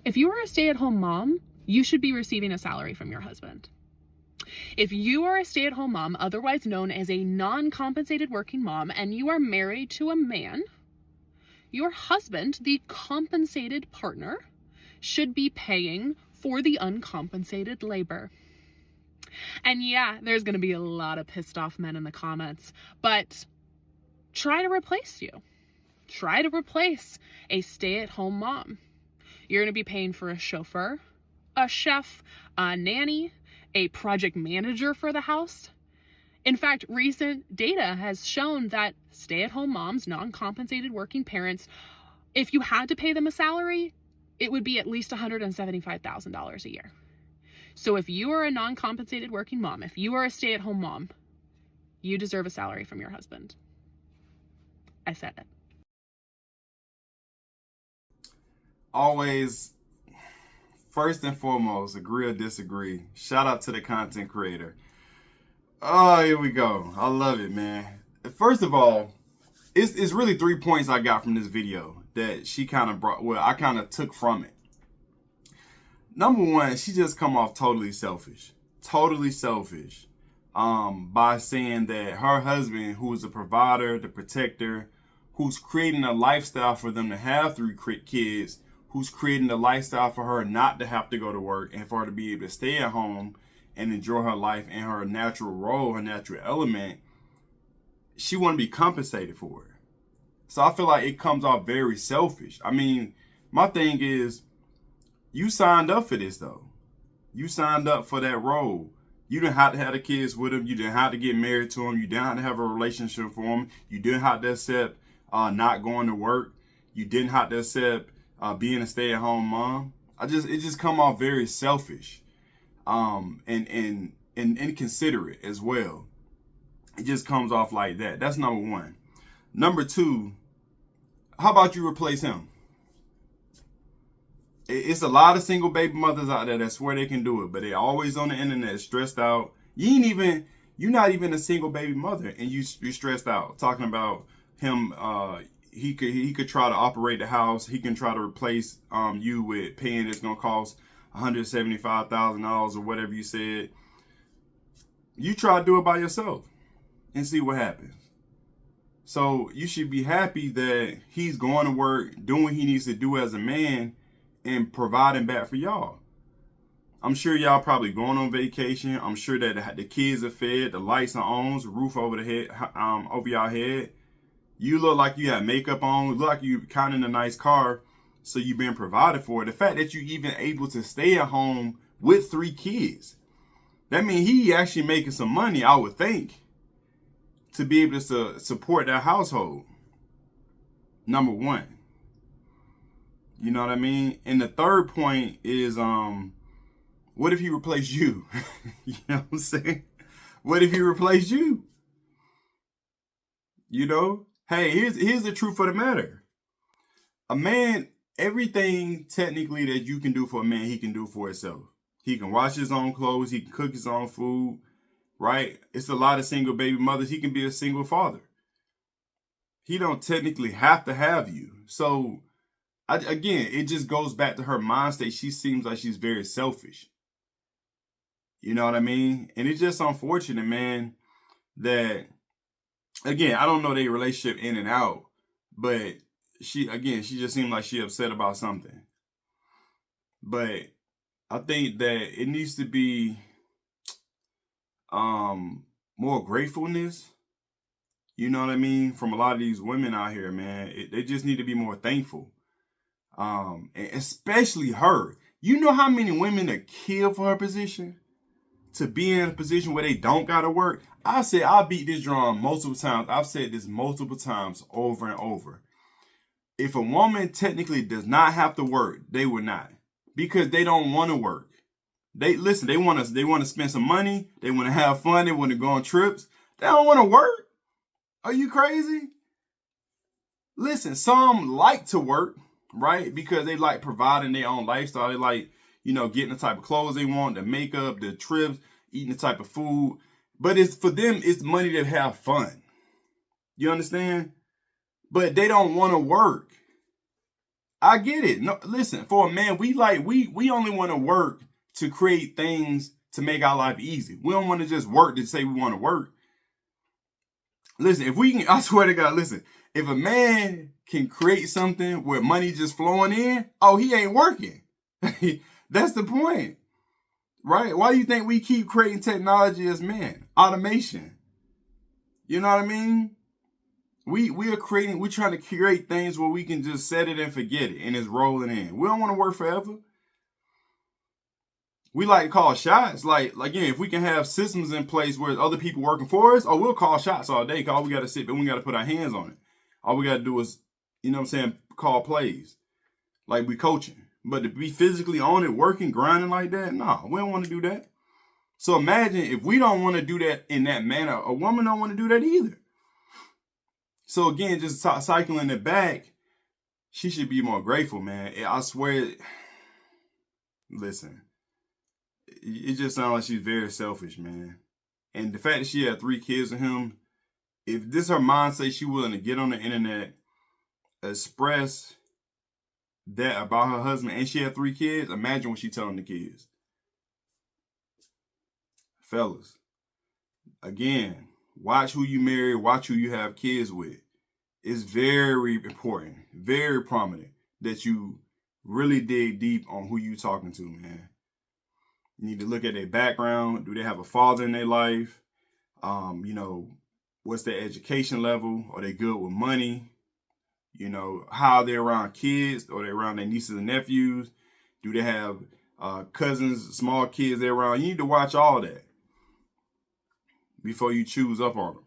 If you are a stay-at-home mom, you should be receiving a salary from your husband. If you are a stay-at-home mom, otherwise known as a non-compensated working mom, and you are married to a man, your husband, the compensated partner, should be paying for the uncompensated labor. And yeah, there's going to be a lot of pissed off men in the comments, but try to replace you. Try to replace a stay-at-home mom. You're going to be paying for a chauffeur, a chef, a nanny, a project manager for the house. In fact, recent data has shown that stay-at-home moms, non-compensated working parents, if you had to pay them a salary, it would be at least $175,000 a year. So if you are a non-compensated working mom, if you are a stay-at-home mom, you deserve a salary from your husband. I said it. Always, first and foremost, agree or disagree. Shout out to the content creator. Oh, here we go. I love it, man. First of all, it's really 3 points I got from this video that she kind of brought, well, I kind of took from it. Number one, she just come off totally selfish. Totally selfish. By saying that her husband, who is the provider, the protector, who's creating a lifestyle for them to have 3 kids, who's creating a lifestyle for her not to have to go to work and for her to be able to stay at home and enjoy her life in her natural role, her natural element, she want to be compensated for it. So I feel like it comes off very selfish. I mean, my thing is, you signed up for this though. You signed up for that role. You didn't have to have the kids with him. You didn't have to get married to him. You didn't have to have a relationship for him. You didn't have to accept not going to work. You didn't have to accept being a stay-at-home mom. It just come off very selfish, and inconsiderate as well. It just comes off like that. That's number one. Number two, how about you replace him? It's a lot of single baby mothers out there that swear they can do it, but they're always on the internet stressed out. You're not even a single baby mother, and you're stressed out talking about him. He could try to operate the house. He can try to replace you with paying it's gonna cost $175,000 or whatever you said. You try to do it by yourself and see what happens. So you should be happy that he's going to work, doing what he needs to do as a man, and providing back for y'all. I'm sure y'all probably going on vacation. I'm sure that the kids are fed, the lights are on, the roof over the head, over y'all head. You look like you have makeup on, look like you kind of in a nice car, so you've been provided for. The fact that you're even able to stay at home with 3 kids, that means he actually making some money, I would think, to be able to support that household. Number one. You know what I mean? And the third point is, what if he replaced you? You know what I'm saying? What if he replaced you? You know? Hey, here's the truth of the matter. A man, everything technically that you can do for a man, he can do for himself. He can wash his own clothes. He can cook his own food, right? It's a lot of single baby mothers. He can be a single father. He don't technically have to have you. So, again, it just goes back to her mind state. She seems like she's very selfish. You know what I mean? And it's just unfortunate, man, that, again, I don't know their relationship in and out, but she just seemed like she upset about something. But I think that it needs to be more gratefulness, you know what I mean, from a lot of these women out here, man. They just need to be more thankful. And especially her. You know how many women are killed for her position? To be in a position where they don't gotta work. I beat this drum multiple times. I've said this multiple times over and over. If a woman technically does not have to work, they would not. Because they don't want to work. They want to spend some money, they want to have fun, they want to go on trips. They don't want to work. Are you crazy? Listen, some like to work, right? Because they like providing their own lifestyle. They like, getting the type of clothes they want, the makeup, the trips, eating the type of food. But for them, it's money to have fun. You understand? But they don't want to work. I get it. No, listen, for a man, we only want to work to create things to make our life easy. We don't want to just work to say we want to work. Listen, if we can, I swear to God, listen, if a man can create something where money just flowing in, oh, he ain't working. That's the point, right? Why do you think we keep creating technology as men? Automation. You know what I mean? We're trying to create things where we can just set it and forget it and it's rolling in. We don't want to work forever. We like to call shots. Like again, if we can have systems in place where other people working for us, we'll call shots all day. Cause all we got to sit, but we got to put our hands on it. All we got to do is, you know what I'm saying, call plays. Like we coaching. But to be physically on it, working, grinding like that, no, we don't want to do that. So imagine if we don't want to do that in that manner, a woman don't want to do that either. So again, just cycling it back, she should be more grateful, man. I swear, listen, it just sounds like she's very selfish, man. And the fact that she had 3 kids with him, if this her mindset, she willing to get on the internet, express that about her husband, and she had 3 kids, imagine what she telling the kids. Fellas, again, watch who you marry, watch who you have kids with. It's very important, very prominent that you really dig deep on who you talking to, man. You need to look at their background. Do they have a father in their life? You know, what's their education level? Are they good with money? You know, how are they around kids? Are they around their nieces and nephews? Do they have cousins, small kids they're around? You need to watch all that before you choose up on them.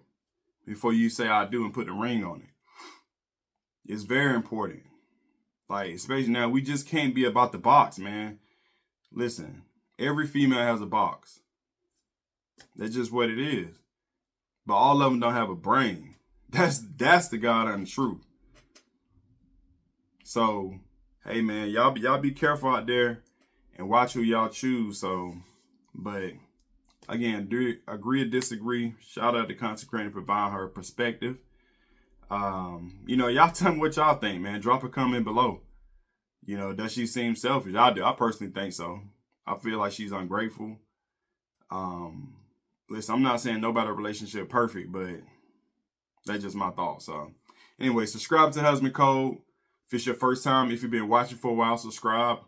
Before you say I do and put the ring on it. It's very important. Like, especially now, we just can't be about the box, man. Listen, every female has a box. That's just what it is. But all of them don't have a brain. That's the God and the truth. So, hey man, y'all be careful out there and watch who y'all choose. So, but again, do agree or disagree. Shout out to Consecrated providing her perspective. You know, y'all tell me what y'all think, man. Drop a comment below. You know, does she seem selfish? I do. I personally think so. I feel like she's ungrateful. Listen, I'm not saying nobody relationship perfect, but that's just my thoughts. So anyway, subscribe to Husband Code. If it's your first time, if you've been watching for a while, subscribe.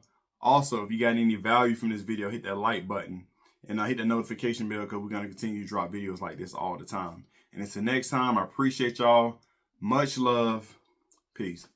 Also, if you got any value from this video, hit that like button and hit the notification bell because we're going to continue to drop videos like this all the time. And until next time, I appreciate y'all. Much love. Peace.